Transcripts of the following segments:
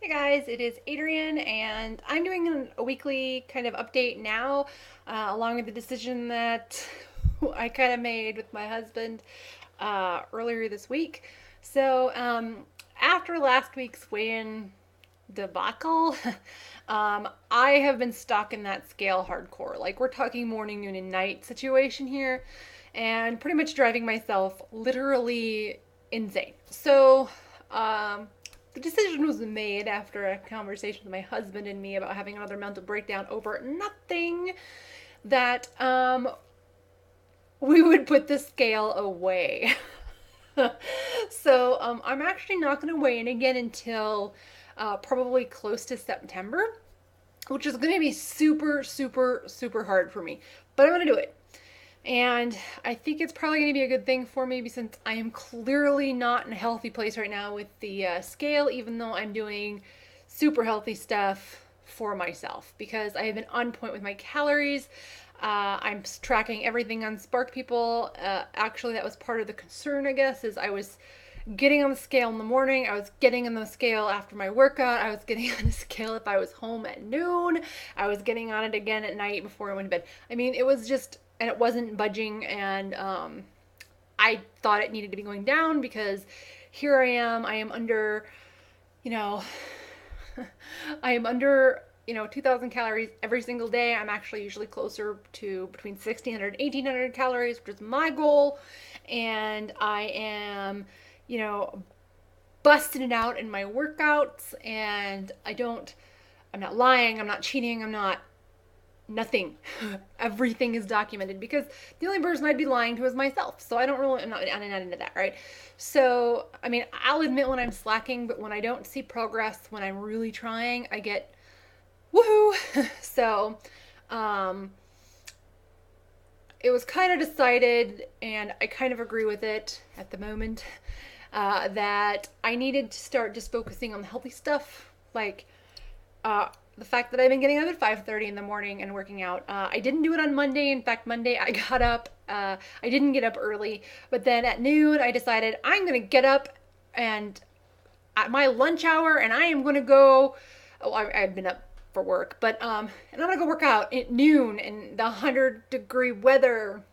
Hey guys, it is Adrian, and I'm doing a weekly kind of update now, along with the decision that I kind of made with my husband earlier this week. So, after last week's weigh-in debacle, I have been stuck in that scale hardcore. Like, we're talking morning, noon, and night situation here, and pretty much driving myself literally insane. So, the decision was made after a conversation with my husband and me about having another mental breakdown over nothing that we would put the scale away. So, I'm actually not going to weigh in again until probably close to September, which is going to be super, super, super hard for me. But I'm going to do it. And I think it's probably going to be a good thing for me since I am clearly not in a healthy place right now with the scale, even though I'm doing super healthy stuff for myself because I have been on point with my calories. I'm tracking everything on Spark People. Actually, that was part of the concern, I guess, is I was getting on the scale in the morning. I was getting on the scale after my workout. I was getting on the scale if I was home at noon. I was getting on it again at night before I went to bed. I mean, it was just, and it wasn't budging. And I thought it needed to be going down because here I am. I am under, you know, I am under 2,000 calories every single day. I'm actually usually closer to between 1,600 and 1,800 calories, which is my goal. And I am, you know, busting it out in my workouts. And I'm not lying, I'm not cheating, I'm not nothing. Everything is documented because the only person I'd be lying to is myself. So I'm not into that, right? So, I mean, I'll admit when I'm slacking, but when I don't see progress, when I'm really trying, I get woohoo. So, um, it was kind of decided, and I kind of agree with it at the moment, that I needed to start just focusing on the healthy stuff, like the fact that I've been getting up at 5:30 in the morning and working out. I didn't do it on Monday. In fact, Monday I got up. I didn't get up early, but then at noon I decided I'm gonna get up and at my lunch hour, and I am gonna go. Oh, I've been up for work, but and I'm gonna go work out at noon in the 100-degree weather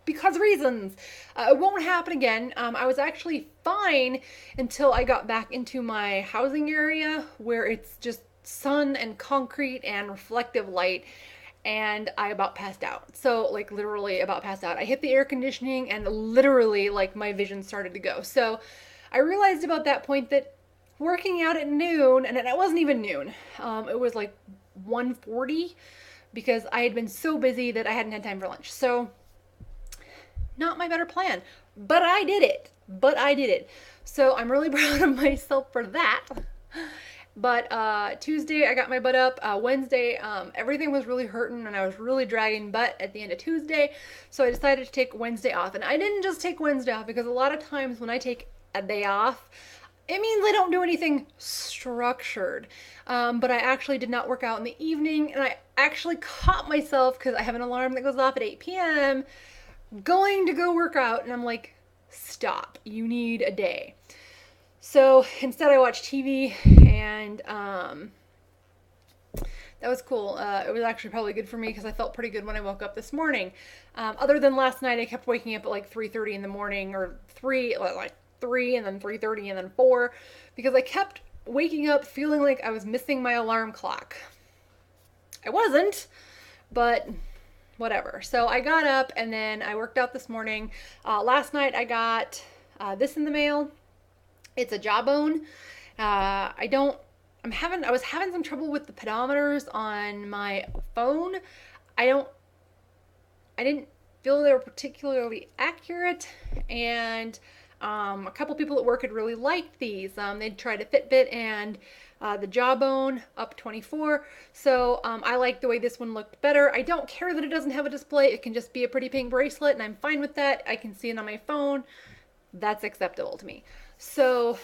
because reasons. It won't happen again. I was actually fine until I got back into my housing area where it's just sun and concrete and reflective light, and I about passed out. So, like, literally about passed out. I hit the air conditioning and literally, like, my vision started to go. So, I realized about that point that working out at noon, and it wasn't even noon, it was like 1:40 because I had been so busy that I hadn't had time for lunch. So, not my better plan, but I did it. So I'm really proud of myself for that. But Tuesday I got my butt up. Wednesday everything was really hurting and I was really dragging butt at the end of Tuesday. So I decided to take Wednesday off. And I didn't just take Wednesday off because a lot of times when I take a day off, it means I don't do anything structured. But I actually did not work out in the evening, and I actually caught myself because I have an alarm that goes off at 8 p.m. going to go work out, and I'm like, stop, you need a day. So instead I watched TV, and that was cool. It was actually probably good for me because I felt pretty good when I woke up this morning. Other than last night, I kept waking up at like 3:30 in the morning, or 3 and then 3:30 and then 4, because I kept waking up feeling like I was missing my alarm clock. I wasn't, but whatever. So I got up and then I worked out this morning. Last night I got this in the mail. It's a Jawbone. I don't. I was having some trouble with the pedometers on my phone. I don't. I didn't feel they were particularly accurate, and a couple people at work had really liked these. They'd tried a Fitbit and the Jawbone Up 24. So I like the way this one looked better. I don't care that it doesn't have a display. It can just be a pretty pink bracelet, and I'm fine with that. I can see it on my phone. That's acceptable to me. So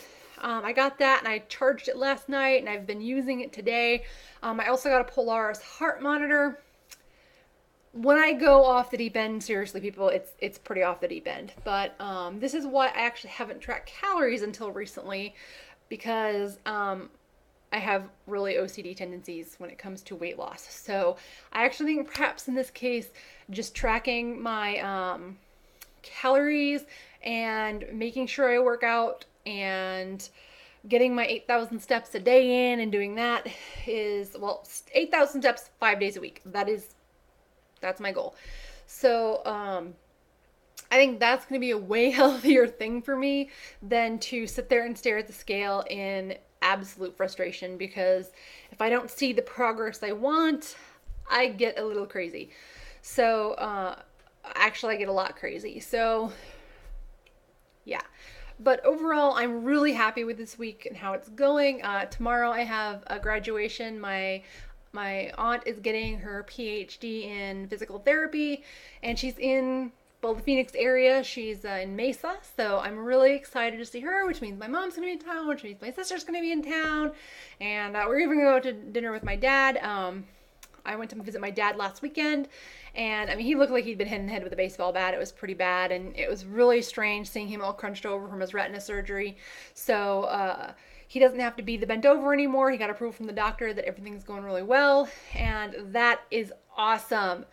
I got that, and I charged it last night, and I've been using it today. I also got a Polaris heart monitor. When I go off the deep end, seriously, people, it's pretty off the deep end. But this is why I actually haven't tracked calories until recently, because I have really OCD tendencies when it comes to weight loss. So I actually think perhaps in this case, just tracking my calories and making sure I work out and getting my 8,000 steps a day in and doing that is, well, 8,000 steps 5 days a week. That's my goal. So I think that's going to be a way healthier thing for me than to sit there and stare at the scale in absolute frustration, because if I don't see the progress I want, I get a little crazy. So actually I get a lot crazy. So yeah. But overall, I'm really happy with this week and how it's going. Tomorrow I have a graduation. My aunt is getting her PhD in physical therapy, and she's in, well, the Phoenix area. She's in Mesa, so I'm really excited to see her, which means my mom's gonna be in town, which means my sister's gonna be in town, and we're even gonna go to dinner with my dad. I went to visit my dad last weekend, and I mean, he looked like he'd been hit in the head with a baseball bat. It was pretty bad, and it was really strange seeing him all crunched over from his retina surgery. So he doesn't have to be the bent over anymore. He got approval from the doctor that everything's going really well, and that is awesome.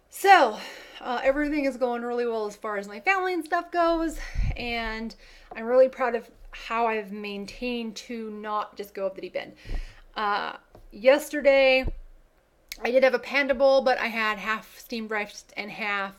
So everything is going really well as far as my family and stuff goes, and I'm really proud of how I've maintained to not just go up the deep end. Yesterday, I did have a panda bowl, but I had half steamed rice and half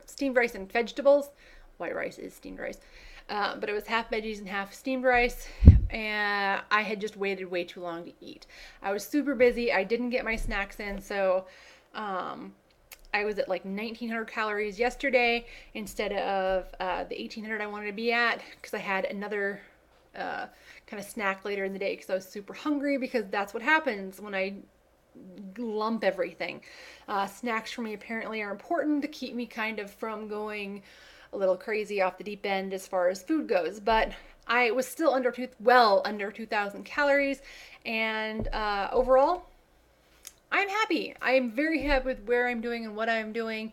steamed rice and vegetables. White rice is steamed rice. But it was half veggies and half steamed rice, and I had just waited way too long to eat. I was super busy. I didn't get my snacks in, so I was at like 1,900 calories yesterday instead of the 1,800 I wanted to be at, because I had another kind of snack later in the day because I was super hungry, because that's what happens when I lump everything. Snacks for me apparently are important to keep me kind of from going a little crazy off the deep end as far as food goes, but I was still under 2,000 calories, and overall I'm happy. I'm very happy with where I'm doing and what I'm doing.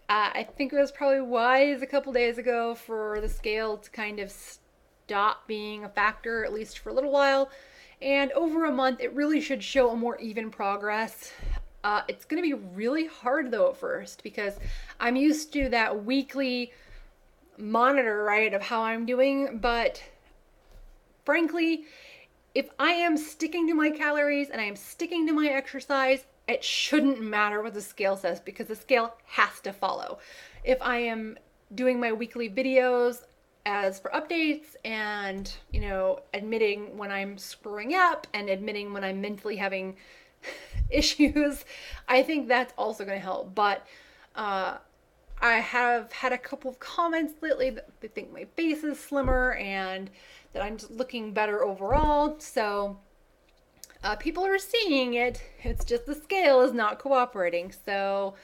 I think it was probably wise a couple days ago for the scale to kind of stop being a factor, at least for a little while. And over a month, it really should show a more even progress. It's going to be really hard though at first, because I'm used to that weekly monitor, right, of how I'm doing. But frankly, if I am sticking to my calories and I am sticking to my exercise, it shouldn't matter what the scale says, because the scale has to follow. If I am doing my weekly videos as for updates and, you know, admitting when I'm screwing up and admitting when I'm mentally having issues, I think that's also going to help. But I have had a couple of comments lately that they think my face is slimmer and that I'm just looking better overall. So people are seeing it. It's just the scale is not cooperating. So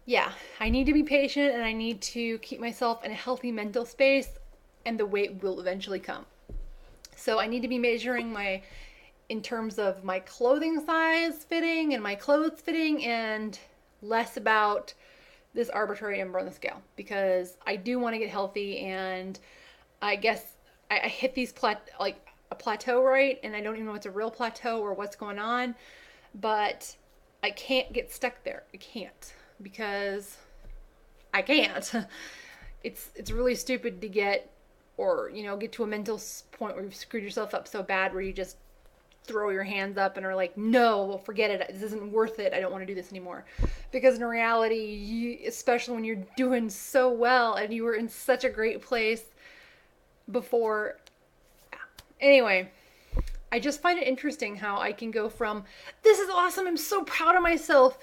yeah, I need to be patient, and I need to keep myself in a healthy mental space, and the weight will eventually come. So I need to be measuring in terms of my clothing size fitting and my clothes fitting, and less about this arbitrary number on the scale, because I do want to get healthy, and I guess I hit a plateau, right? And I don't even know if it's a real plateau or what's going on, but I can't get stuck there. I can't. Because I can't. It's really stupid to get to a mental point where you've screwed yourself up so bad where you just throw your hands up and are like, no, well, forget it. This isn't worth it. I don't want to do this anymore. Because in reality, especially when you're doing so well and you were in such a great place before. Anyway, I just find it interesting how I can go from, this is awesome, I'm so proud of myself,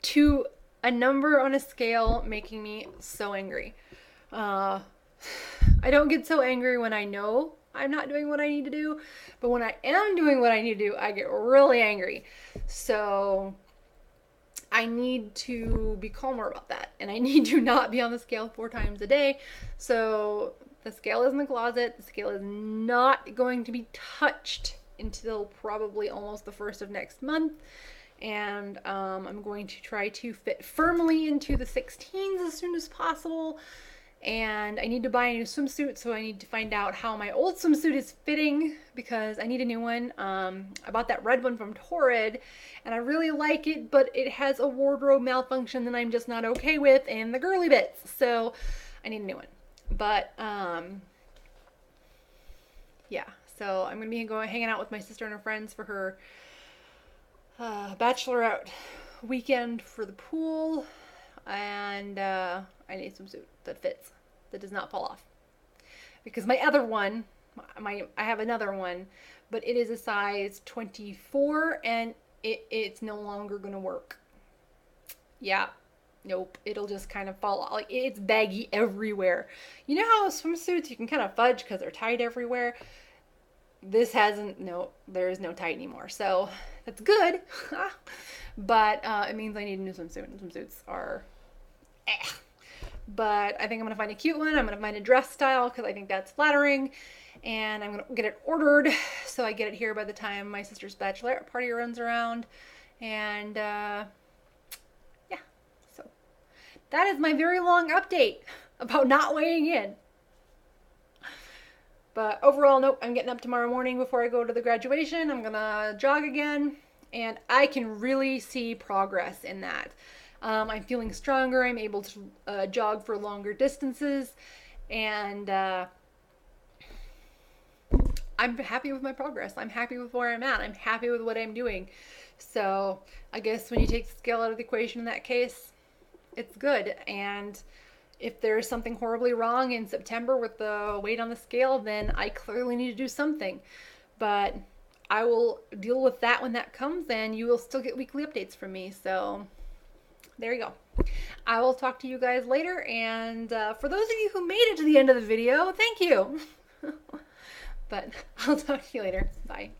to a number on a scale making me so angry. I don't get so angry when I know I'm not doing what I need to do, but when I am doing what I need to do, I get really angry. So I need to be calmer about that, and I need to not be on the scale 4 times a day. So the scale is in the closet. The scale is not going to be touched until probably almost the 1st of next month. And I'm going to try to fit firmly into the 16s as soon as possible. and I need to buy a new swimsuit, so I need to find out how my old swimsuit is fitting because I need a new one. I bought that red one from Torrid and I really like it, but it has a wardrobe malfunction that I'm just not okay with in the girly bits, so I need a new one. But yeah, so I'm gonna be going hanging out with my sister and her friends for her bachelorette weekend for the pool, and I need a swimsuit that fits, that does not fall off. Because my other one, I have another one, but it is a size 24 and it's no longer gonna work. Yeah, nope, it'll just kind of fall off. Like, it's baggy everywhere. You know how swimsuits you can kind of fudge because they're tight everywhere? This hasn't, no, there is no tight anymore. So that's good. But it means I need a new swimsuit, and swimsuits are but I think I'm gonna find a cute one. I'm gonna find a dress style because I think that's flattering, and I'm gonna get it ordered so I get it here by the time my sister's bachelorette party runs around. And yeah, so that is my very long update about not weighing in. But overall, nope, I'm getting up tomorrow morning before I go to the graduation. I'm gonna jog again, and I can really see progress in that. I'm feeling stronger. I'm able to jog for longer distances, and I'm happy with my progress. I'm happy with where I'm at. I'm happy with what I'm doing. So I guess when you take the scale out of the equation in that case, it's good. And if there's something horribly wrong in September with the weight on the scale, then I clearly need to do something. But I will deal with that when that comes, and you will still get weekly updates from me. So there you go. I will talk to you guys later, and for those of you who made it to the end of the video, thank you. But I'll talk to you later. Bye.